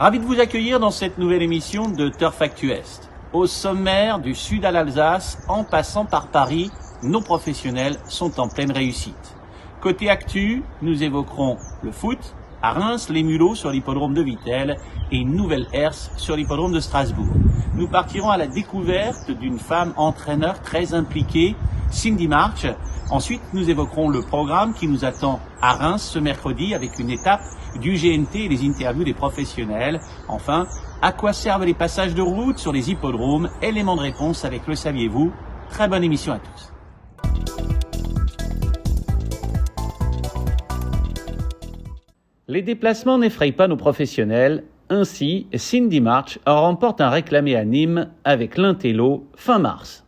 Ravi de vous accueillir dans cette nouvelle émission de Turf Actu Est. Au sommaire, du sud à l'Alsace, en passant par Paris, nos professionnels sont en pleine réussite. Côté actu, nous évoquerons le foot, à Reims, les mulots sur l'hippodrome de Vittel et une nouvelle herse sur l'hippodrome de Strasbourg. Nous partirons à la découverte d'une femme entraîneur très impliquée, Cindy March. Ensuite, nous évoquerons le programme qui nous attend à Reims ce mercredi avec une étape du GNT et les interviews des professionnels. Enfin, à quoi servent les passages de route sur les hippodromes? Élément de réponse avec le saviez-vous. Très bonne émission à tous. Les déplacements n'effrayent pas nos professionnels. Ainsi, Cindy March remporte un réclamé à Nîmes avec l'Intello fin mars.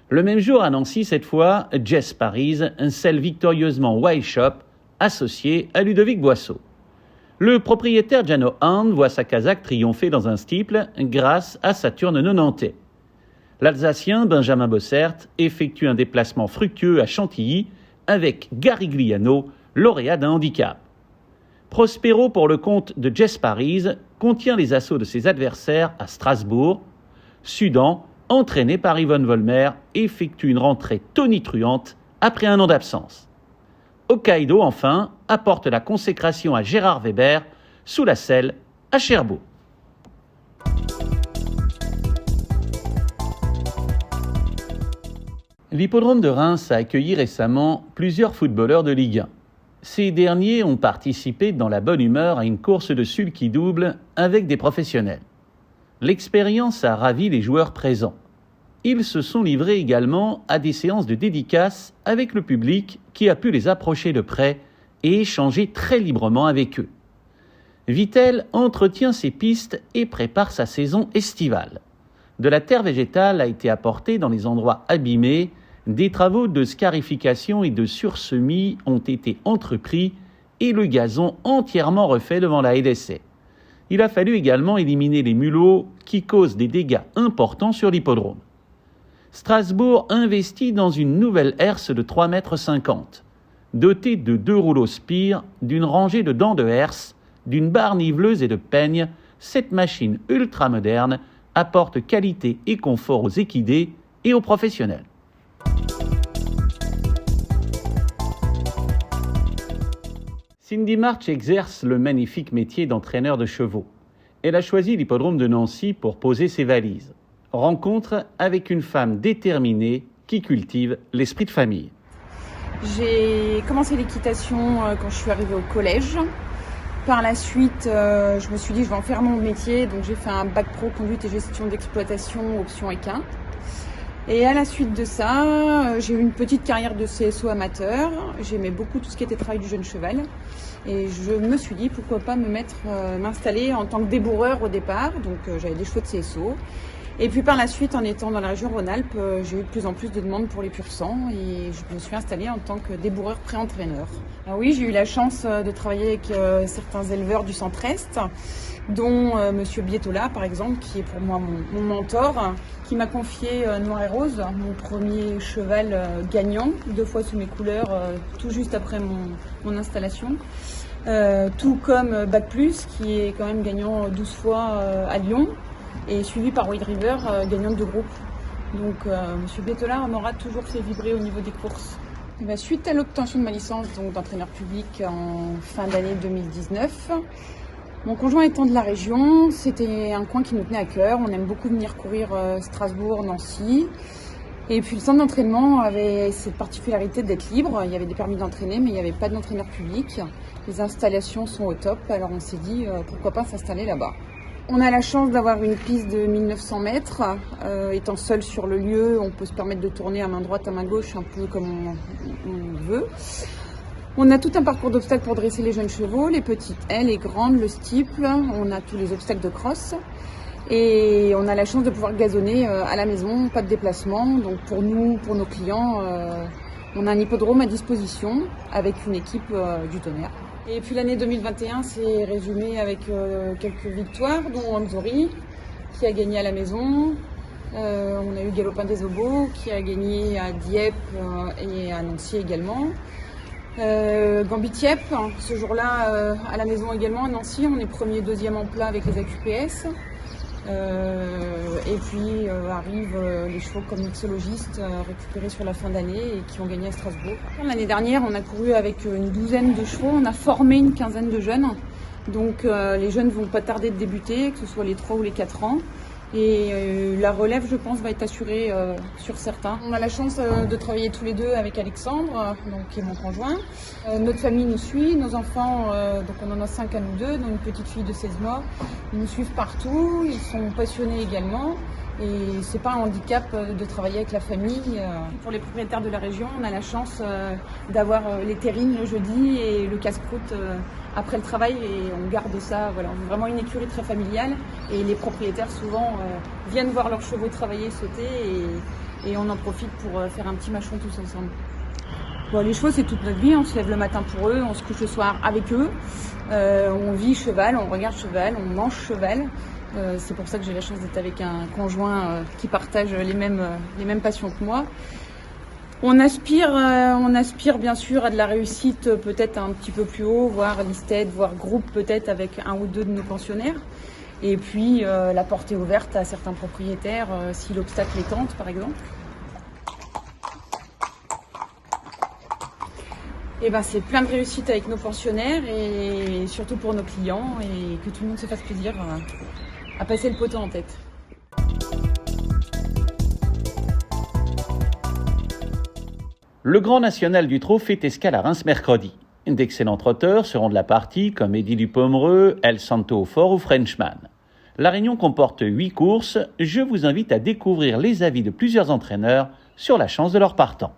Le même jour à Nancy, cette fois, Jess Paris scelle victorieusement Wild Shop, associé à Ludovic Boisseau. Le propriétaire Jano Hand voit sa casaque triompher dans un steeple grâce à Saturne Nonantais. L'Alsacien Benjamin Bossert effectue un déplacement fructueux à Chantilly avec Garigliano, lauréat d'un handicap. Prospero, pour le compte de Jess Paris, contient les assauts de ses adversaires à Strasbourg. Sudan, entraîné par Yvonne Volmer, effectue une rentrée tonitruante après un an d'absence. Hokkaido, enfin, apporte la consécration à Gérard Weber sous la selle à Cherbourg. L'hippodrome de Reims a accueilli récemment plusieurs footballeurs de Ligue 1. Ces derniers ont participé dans la bonne humeur à une course de sulky double avec des professionnels. L'expérience a ravi les joueurs présents. Ils se sont livrés également à des séances de dédicaces avec le public qui a pu les approcher de près et échanger très librement avec eux. Vittel entretient ses pistes et prépare sa saison estivale. De la terre végétale a été apportée dans les endroits abîmés. Des travaux de scarification et de sursemis ont été entrepris et le gazon entièrement refait devant la haie d'essai. Il a fallu également éliminer les mulots qui causent des dégâts importants sur l'hippodrome. Strasbourg investit dans une nouvelle herse de 3,50 m, dotée de 2 rouleaux spire, d'une rangée de dents de herse, d'une barre niveleuse et de peigne. Cette machine ultramoderne apporte qualité et confort aux équidés et aux professionnels. Cindy March exerce le magnifique métier d'entraîneur de chevaux. Elle a choisi l'hippodrome de Nancy pour poser ses valises. Rencontre avec une femme déterminée qui cultive l'esprit de famille. J'ai commencé l'équitation quand je suis arrivée au collège. Par la suite, je me suis dit je vais en faire mon métier, donc j'ai fait un bac pro conduite et gestion d'exploitation option équin. Et à la suite de ça, j'ai eu une petite carrière de CSO amateur. J'aimais beaucoup tout ce qui était travail du jeune cheval. Et je me suis dit pourquoi pas m'installer en tant que débourreur au départ. Donc j'avais des chevaux de CSO. Et puis par la suite, en étant dans la région Rhône-Alpes, j'ai eu de plus en plus de demandes pour les pur sang et je me suis installée en tant que débourreur pré-entraîneur. Alors oui, j'ai eu la chance de travailler avec certains éleveurs du centre-est, dont Monsieur Bietola par exemple, qui est pour moi mon mentor, qui m'a confié Noir et Rose, mon premier cheval gagnant, 2 fois sous mes couleurs, tout juste après mon installation. Tout comme Bac Plus, qui est quand même gagnant 12 fois à Lyon, et suivi par Wild River, gagnante de groupe. Donc Monsieur Bietola m'aura toujours fait vibrer au niveau des courses. Et bien, suite à l'obtention de ma licence d'entraîneur public en fin d'année 2019, mon conjoint étant de la région, c'était un coin qui nous tenait à cœur. On aime beaucoup venir courir Strasbourg, Nancy. Et puis le centre d'entraînement avait cette particularité d'être libre. Il y avait des permis d'entraîner, mais il n'y avait pas d'entraîneur public. Les installations sont au top, alors on s'est dit pourquoi pas s'installer là-bas. On a la chance d'avoir une piste de 1900 mètres. Étant seul sur le lieu, on peut se permettre de tourner à main droite, à main gauche, un peu comme on veut. On a tout un parcours d'obstacles pour dresser les jeunes chevaux, les petites haies, les grandes, le steeple. On a tous les obstacles de crosse. Et on a la chance de pouvoir gazonner à la maison, pas de déplacement. Donc pour nous, pour nos clients, on a un hippodrome à disposition avec une équipe du tonnerre. Et puis l'année 2021 s'est résumée avec quelques victoires, dont Anzori, qui a gagné à la maison. On a eu Galopin des Obos, qui a gagné à Dieppe et à Nancy également. Gambitiep, ce jour-là à la maison également à Nancy, on est premier et deuxième en plat avec les AQPS. Et puis arrivent les chevaux comme mixologistes récupérés sur la fin d'année et qui ont gagné à Strasbourg. L'année dernière, on a couru avec une douzaine de chevaux, on a formé une quinzaine de jeunes. Donc les jeunes vont pas tarder de débuter, que ce soit les 3 ou les 4 ans. Et la relève, je pense, va être assurée sur certains. On a la chance de travailler tous les deux avec Alexandre, donc, qui est mon conjoint. Notre famille nous suit, nos enfants, donc on en a 5 à nous deux, dont une petite fille de 16 mois. Ils nous suivent partout, ils sont passionnés également. Et c'est pas un handicap de travailler avec la famille. Pour les propriétaires de la région, on a la chance d'avoir les terrines le jeudi et le casse-croûte après le travail et on garde ça. Voilà, on est vraiment une écurie très familiale et les propriétaires souvent viennent voir leurs chevaux travailler, sauter et on en profite pour faire un petit mâchon tous ensemble. Bon, les chevaux, c'est toute notre vie, on se lève le matin pour eux, on se couche le soir avec eux, on vit cheval, on regarde cheval, on mange cheval. C'est pour ça que j'ai la chance d'être avec un conjoint qui partage les mêmes passions que moi. On aspire bien sûr à de la réussite peut-être un petit peu plus haut, voire listed, voire groupe peut-être avec un ou deux de nos pensionnaires. Et puis la porte est ouverte à certains propriétaires si l'obstacle les tente par exemple. Et ben c'est plein de réussite avec nos pensionnaires et surtout pour nos clients et que tout le monde se fasse plaisir à passer le poteau en tête. Le Grand National du Trot fait escale à Reims mercredi. D'excellents trotteurs seront de la partie comme Eddie Dupomereux, El Santo au Fort ou Frenchman. La réunion comporte 8 courses. Je vous invite à découvrir les avis de plusieurs entraîneurs sur la chance de leurs partants.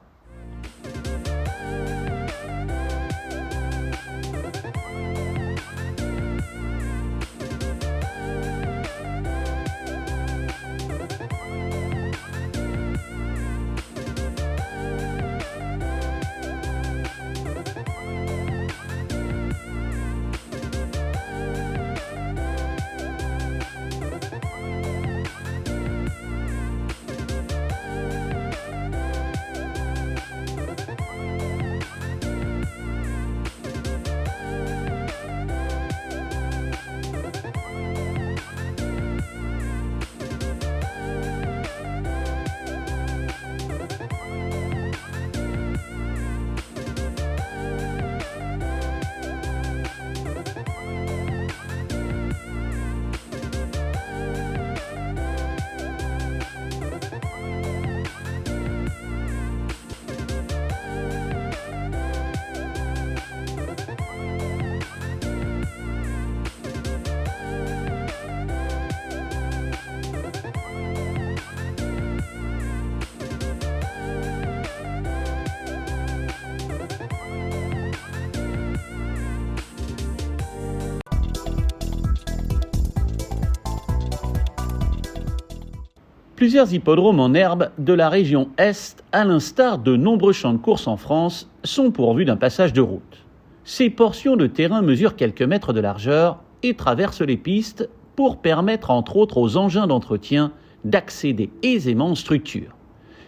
Plusieurs hippodromes en herbe de la région Est, à l'instar de nombreux champs de course en France, sont pourvus d'un passage de route. Ces portions de terrain mesurent quelques mètres de largeur et traversent les pistes pour permettre entre autres aux engins d'entretien d'accéder aisément aux structures.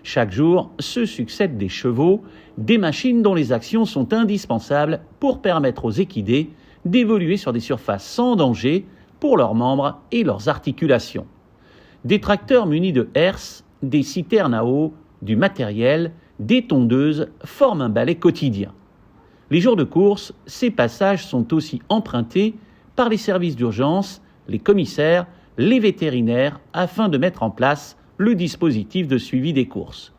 Chaque jour se succèdent des chevaux, des machines dont les actions sont indispensables pour permettre aux équidés d'évoluer sur des surfaces sans danger pour leurs membres et leurs articulations. Des tracteurs munis de herses, des citernes à eau, du matériel, des tondeuses forment un balai quotidien. Les jours de course, ces passages sont aussi empruntés par les services d'urgence, les commissaires, les vétérinaires, afin de mettre en place le dispositif de suivi des courses.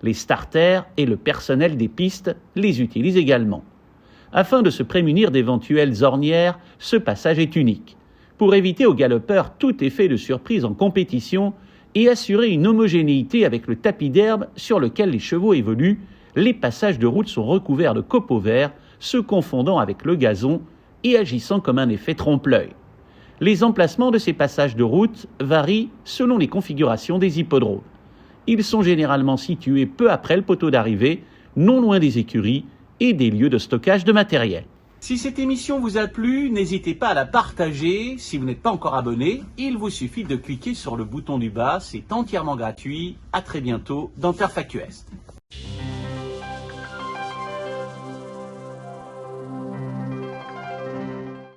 Les starters et le personnel des pistes les utilisent également. Afin de se prémunir d'éventuelles ornières, ce passage est unique. Pour éviter aux galopeurs tout effet de surprise en compétition et assurer une homogénéité avec le tapis d'herbe sur lequel les chevaux évoluent, les passages de route sont recouverts de copeaux verts, se confondant avec le gazon et agissant comme un effet trompe-l'œil. Les emplacements de ces passages de route varient selon les configurations des hippodromes. Ils sont généralement situés peu après le poteau d'arrivée, non loin des écuries et des lieux de stockage de matériel. Si cette émission vous a plu, n'hésitez pas à la partager. Si vous n'êtes pas encore abonné, il vous suffit de cliquer sur le bouton du bas, c'est entièrement gratuit. À très bientôt dans Turf Actu Est.